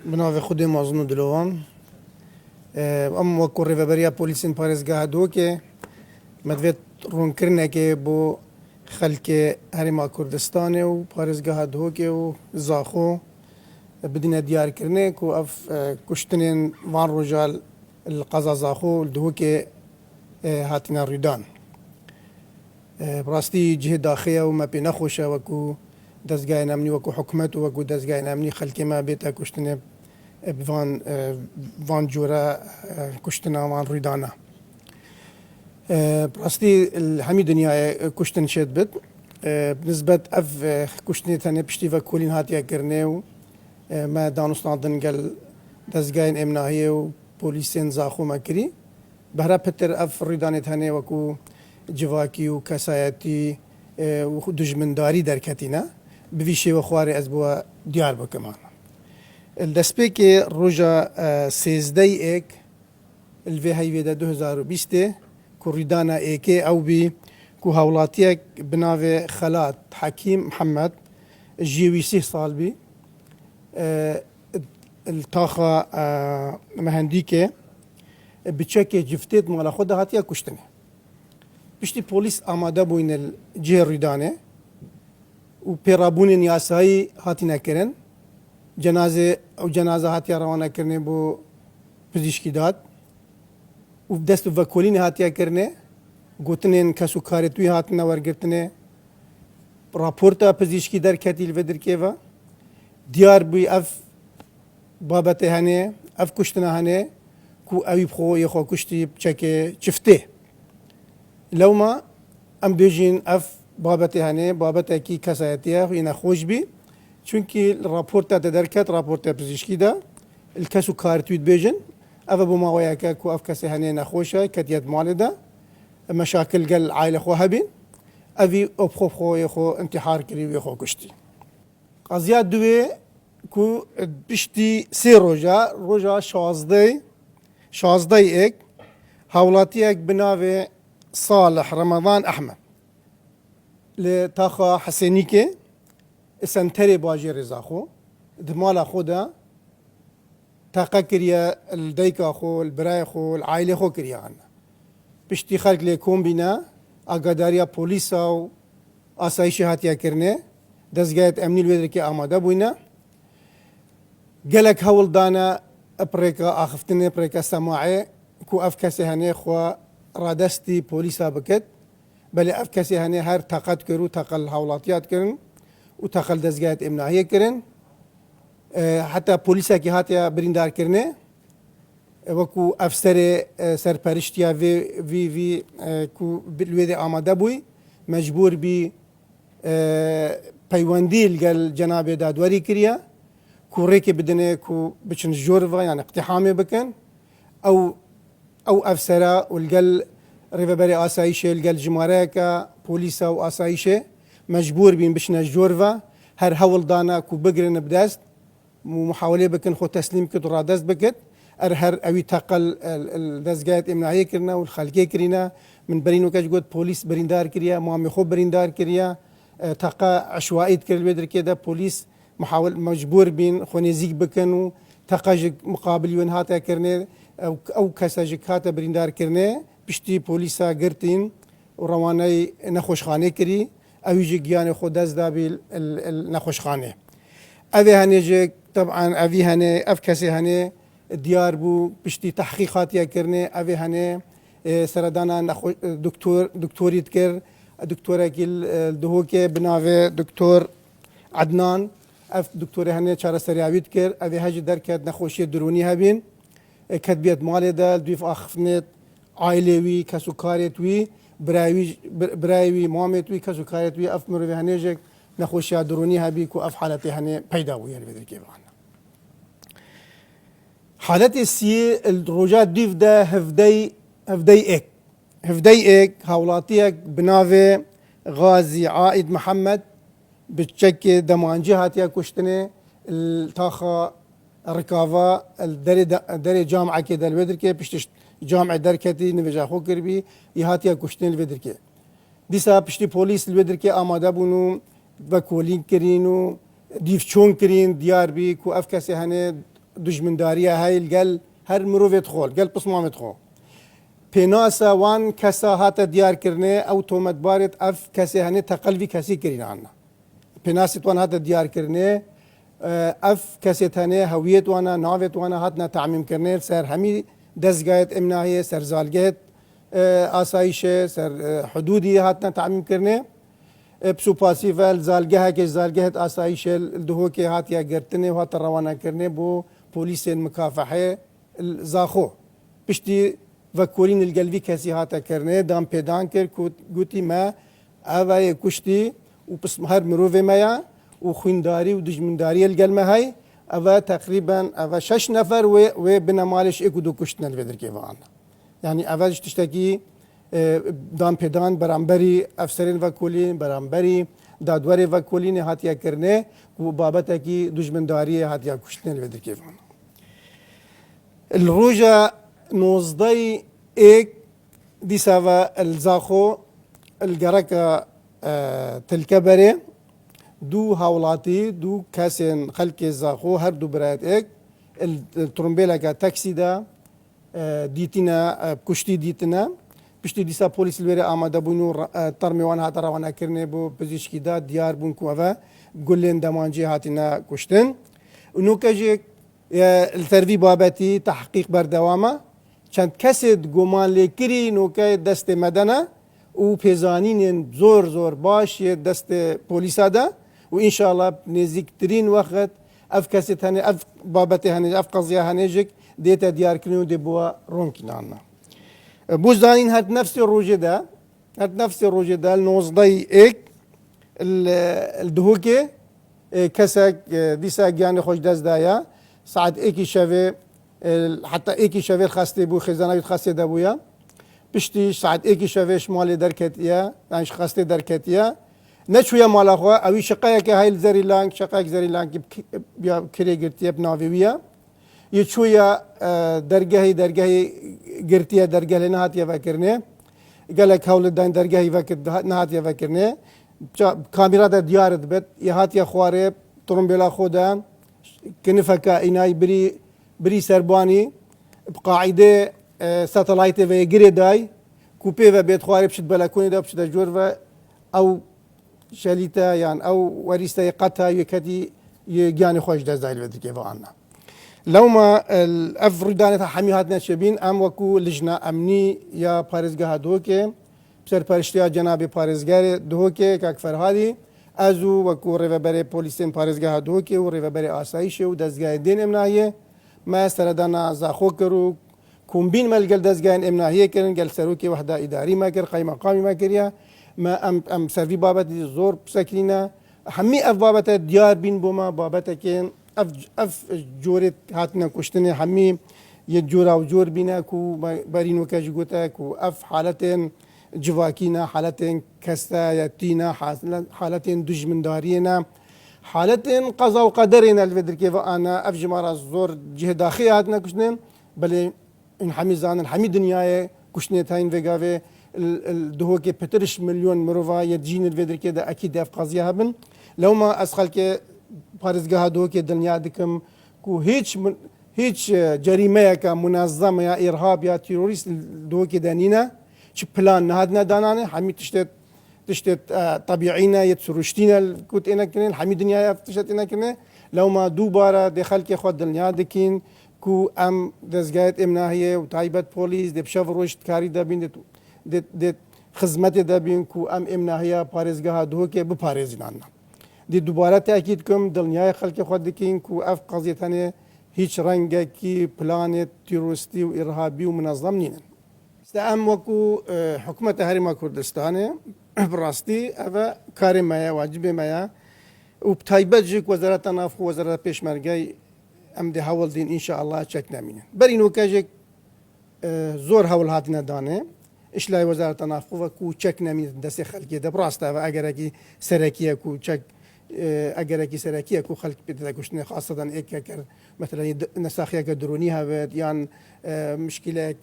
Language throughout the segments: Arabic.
بناو خودی مازنو دلوان ام وکو ریوبریا پلیسین پارێزگاها دووکێ مدوێت ڕوونکردنێکێ بۆ خەلکێ هەرێما کوردستانê û پارێزگاها دووکێ û zaxo bidîne diyarkirinê ku ev kuştinên van roja li qeza zaxo li duhokê hatine rûdan. Rastî cihê daxeya û me pê nexweş e wekû dezgahên emnî wekû hikûmet û wekû dezgahên emnî xelkê me bête kuştinê van cure kuştina van rûdana. Rastî hemî dinyayê kuştin şêd bit. Nisbet ev kuştinê tenê piştî vekolîn hatiye kirinê û me danûstandin gel dezgahên emnahiyê û polîsên zaxo me kirî. Behra pitir ev rûdanê tenê wekû civakî û kesayetî û dijmindarî derketîne. Bi vî şêwe xwarê ez bi we diyar bikim. Li destpêkê roja sêzdeyek li vê heyvê de 2020 ku rûdana êkê ew bî ku hewlatiyek bi navê Xelat Hekîm Mihemed ji wî 30 sal bî li taxa mehendîkê bi çekê ciftê mala xwe de hatiye kuştinê. Piştî polîs amade bûyne li cihê rûdanê û pêrabûnên yasayî hatine kirin. Cenaze hatiye rewanakirinê bû pizîşkîdad û dest bi vekolînê hatiye kirinê, gotinên kesûkarî hatine wergirtinê, raporta pizîşkî derketî li vê dirkê ve diyar bûyî ev babetê hene, ev kuştina hene ku ewî yê xwe kuştî çekê çiftê. Lewma em bêjîn ev babetê hene, babetekî kesayetiye xwe nexweş bî. Çünkü raporta te derket, raporta pizîşkî de li kesûkarî dibêjin ev e bo mawayeke ku ev kesê hene nexweş e ketiyet malê de meşakil gel aile xwe hebîn evî xwe xwe intihar kirî wê xwe kuştî. Qaziya duwê ku piştî sê roja şazdeyek hewlatiyek bi navê Salih Ramazan Ehmed li taxa Hesenîkê senterê bajêrê Zaxo di mala xwe de teqe kiriye li dayika xwe, li birayê xwe, li ailê xwe kiriye hene. Piştî xelk lê kom bîne, agadariya polîsa û asayişê hatiye kirinê, dezgehê emnî li wê dirkê amade bûyne. Gelek hewl dane pirêka axiftinê, pirêka semayê ku ev kesê hene xwe radestî polîsa bikit. Belê ev kesê hene her teqet kir û teqel hewlatiyat kirin û teqel dezgehê emnahiyê kirin. Heta polîsekî hatiye birîndarkirinê wekû efserê serperiştiya vê ku li wê de amade bûyî mecbûr bî peywendî li gel cenabê dadwerî kiriye ku rêkê bidine ku biçin ji jorva yani iqtihamê bikin ew efsera û li gel rêveberê asayişê li gel jimareyeka polîsa û asayişê mecbûr bîn biçine ji jorva her hewl dana ku bigirin bi dest muhawelê bikin xwe teslîm kit û radest bikit her evî teqel dezgehê emnahiyê kirine û xelkê kirîne min berîn weke ji got polîs birîndar kiriye, mamê xwe birîndar kiriye, teqe eşwaî dikir li wê dirkê de polîs mecbûr bîn xwe nêzik bikin û teqe ji muqabilî wên hatiye kirinê ew kese ji hate birîndarkirinê piştî polîsa girtîn û rewaneyê nexweşxanê kirî evî ji giyanê xwe dest da bî nexweşxanê. Evê hene jî teban evî hene ev kesê hene diyar bû piştî tehqîq hatiye kirinê evê hene seredana doktorî dikir doktorekî li Duhokê bi navê Doktor Ednan ev doktorê hene çareseriyavî dikir evê hejî derket nexweşiyê dirûnî hebîn ketbiyet malê de li dûyîf axiftinê ailê wî kesûkarê wî birayê wî mamê wî kesûkarê wî ev mirovê hene jî nexweşiya dirûnî hebî ku ev haletê hene peyda bûye li vê dirkê ve. Haletê siyê roja dûv de hevdeyek hewlatiyek bi navê Gazî Aîd Mihemed bi çekê demancî hatiye kuştinê li taxa Rikava derê camekê de li wê dirkê piştî camê derketî nivêja xwe kiribî yê hatiye kuştinê li wê dirkê. Dîsa piştî polîs li wê dirkê amade bûn û vekolîn kirîn û dîvçûn kirîn diyar bî ku ev kesê hene دجمنداریه های الگل هر مروفت خو الگل پسمامت خو پیناسا وان کسا هات دیار کرنه او تومت بارت اف کسی هنه تقلبی کسی کرین عنا پیناست وان هات دیار کرنه اف کسی تنه هویت وانا ناوت وانا هاتنا تعمیم کرنه سر همی دزگایت امناهی سر زالگیت آسایش سر حدودی هاتنا تعمیم کرنه بسو پاسیفل زالگه که زالگه آسایش دهو که هات یا گرتنه و هات روانه کرنه بو پلیس مکافحه زاخو پشتی وکولین القلبی کسی هات کرنه دام پیدان کر گوتی ما اوای کشتی و پس هر مروه مایا و خوینداری و دجمنداری القلمه های اوا تقریبا اوا 6 نفر و بنمالش اكو دو کشتن الفدر كيفان يعني اواش تشتكي دام پیدان برانبری افسرین وکولین برانبری دادوری وکولین هاتیا کرنه و بابت کی دشمنداری هاتیا کشتن الفدر كيفان الروجا نوزدي ایک دیساوا الزاخو الجركا تلكبري دو هاولاتی دو کسین خلق زاخو هر دو برایت ایک الترمبیلا کا تاکسی دا دیتینا کشتی دیتنا پشتی دیسا پلیس الوری آماده بونو ترمیوان هات روانه کرنه بو پزشکی دا دیار بون کو اوا گلین دمانجی هاتینا کشتن اونو کجی التروی بابتی تحقیق بردوامه چند کسی گمان لیکری نوکای دست مدنه و پیزانین زور زور باش دست پلیسا دا و انشالله نزدیکترین وقت اف کسی تنه اف بابتی هنه اف قضیه هنجک دیتا دیار کنیم دی بوا رون کنانه بوزدانین هات نفس الروجه ده النوزداي ایک الدهوكي كسك ديسا جاني خوش داز دايا ساعد ايكي شافي حتى ايكي شافي الخاستي بو خزانه الخاستي دابويا بشتي ساعد ايكي شافي شمالي دركتيا يعني خاستي دركتيا نشويا مالاخوا اوي شقايك هاي الزري لانك شقايك زري لانك بيا كري قرتيا بنافيويا يشويا درجهي قرتيا درجه لنهاتيا فكرني قال لك هول الدين درجهي فكر نهاتيا فكرني كاميرا دا ديار دبت يهاتيا خوارب ترمبيلا خودا كنفكا اناي بري سرباني بقاعده ساتلايت في جري داي كوبي في بيت خوارب شد بلكوني دا بشد جور او شاليتا يعني او وريستا يقتا يكدي يجاني خوش داز دايل بدي كيف عنا لو ما الافردان حمي هاتنا شبين ام وكو لجنه امني يا باريزگاه دوكي بسر پرشتیا جناب پارێزگار دهۆکێ کاک فەرهادی ئەزوو وەکو ڕێڤەبەرێ پۆلیسên پارێزگەها دهۆکێ و ڕێڤەبەرێ ئاسایشێ و دەستگای دێن ئێمناهیە ما سەردانا زاخۆ کرد و کومبین مە لەگەڵ دەستگایان ئێمناهیە کردن گەل سەرۆکی وەحدا ئیداری ما کرد قایمەقامی ما کردیا ما ئەم سەروی بابەتی زۆر پسەکرینە هەمووی ئەف بابەتە دیار بین بۆ ما بابەتەکێن ئەف جۆرێت هاتنە کوشتنێ هەمووی یەک جۆرا و جۆر بینە و بەرینۆکەش گوتە و ئەف حالەتێن جواكينا حالتين كستايتينا حالتين دجمندارينا حالتين قضاء وقدرنا الفدر كيف انا افجمار الزور جهه داخليه هاتنا كشنين بل ان حميزان الحمي دنياي كشنيت هاين فيغافي الدهوكي بترش مليون مروفا يجين الفدر كده اكيد اف قضيه هبن لو ما اسخل كي بارزغا دوكي دنيا دكم كو هيج جريمه كمنظمه يا ارهاب يا تيروريست دوكي دانينا چه پلان نهادنا دانانه همي تشتت طبيعينا يتسرشتينا كوت انا كنين همي دنيا تشتت انا كنين لو ما دوباره دخل كي خود دنيا دكين كو ام دزگايت امناهيه وتايبت بوليس دي بشاف روشت كاري دابين دي خدمت دابين كو ام امناهيه باريزگاه دوكي بپاريزنانا دي دوباره تاكيد كم دنيا خلق خود دكين كو اف قضيه ثانيه هيچ رنگه كي بلان تيروستي وارهابي ومنظم نينن استعم وكو حكومة هرما كردستان براستي أفا كاري مايا واجب مايا وبتايبت جيك وزارة نافخ وزارة بيشمرگاي ام دي هول دين إن شاء الله چك نامين برينو كاجيك زور هول هاتنا دانه إشلاي وزارة نافخ وكو چك نامين دست خلقي ده براستا أفا أگركي سركيه كو چك أگركي سركيه كو خلق بيتا كشتنه خاصة إيكا كر مثلا نساخيا كدروني هابت يعني مشكلة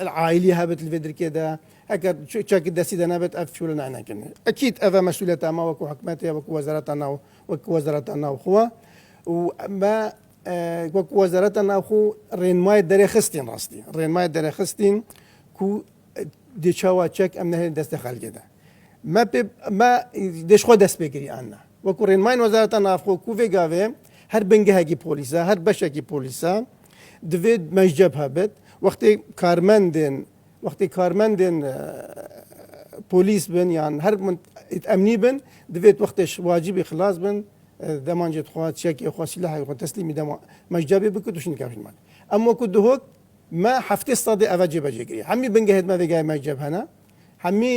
العائلية هابت الفيدر كده هكذا شاك الدسي ده نابت أف شو لنا كنا أكيد أفا مسؤولية ما وكو حكمتها وكو وزارتنا وكو وزارتنا وخوا وما وەکو وەزارەتە ناوخۆ ڕێنمای دەرێخستین ڕاستی ڕێنمای دەرەخستین و دێچاوا چەک ئەم نەهێن دەستە خەڵکێدا ما دێشخۆ دەست پێگیری ئانا وەکو ڕێنمای وەزارەتە ناوخۆ و vێگاوێ هەر بنگەهێکی پۆلیسە هەر بەشێکی پۆلیسە دەوێت مەژجەب هەبێت وەختی کارمەندێن پۆلیس بن یان هەر ئەمنی بن دەوێت وەختێش واجبی خلاص بن دەمانجێت خوا چێکی خوا سیلاحی خۆ تەسلیمی دەما مەژجابێ بکە توشین کافینمان ئەم وەکو دهۆک ما هەفتێ سەدی ئەڤە جێبەجێگری هەمی بنگەهێت ما vێگای مەژجەب هەنا هەمی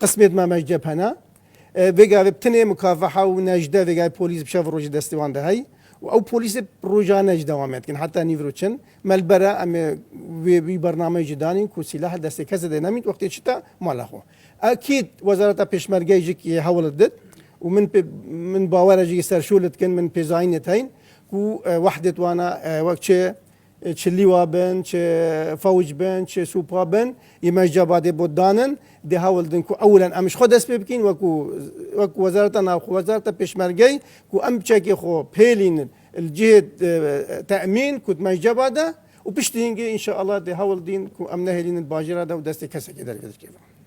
قسمێت ما مەژجەب هەنا vێگاوێ بتنێ مکافەحە و نەژدە vێگای پۆلیس بشە ڕۆژی دەستیوان دەهەی و ئەو پۆلیسە ڕۆژانەش دەوامێتکن حتا نیڤروچن مەلبەرە ئەمێ وێ بەرنامەیەکی دانین و سیلاح دەستی کەسە دەنەمیت وەختێکی تا ماڵەخۆ ئەکید وەزارەتە پێشمەرگەیەکی هەوڵت دت و من باوەرەژی سەرشولتکن من پێزانێت هەین و وەحدێت وانە وەک چێ چلی وابن چه فوج بن چه سوپا بن یمەجابادێ بۆ دانن دێ هەوڵدن و ئەولەن ئەمش خۆ دەست پێ بکەین وەکو وەزارەتە ناوخۆ وەزارەتە پێشمەرگەی و ئەم بچێکی خۆ پێلین الجهد تأمين كنت مەجابادە و پشتینگە ئینشاءالله دێ هەوڵدین و ئەم نەهێلین باژێرەدا و دەستی کەسێکی دەرگەدرکێن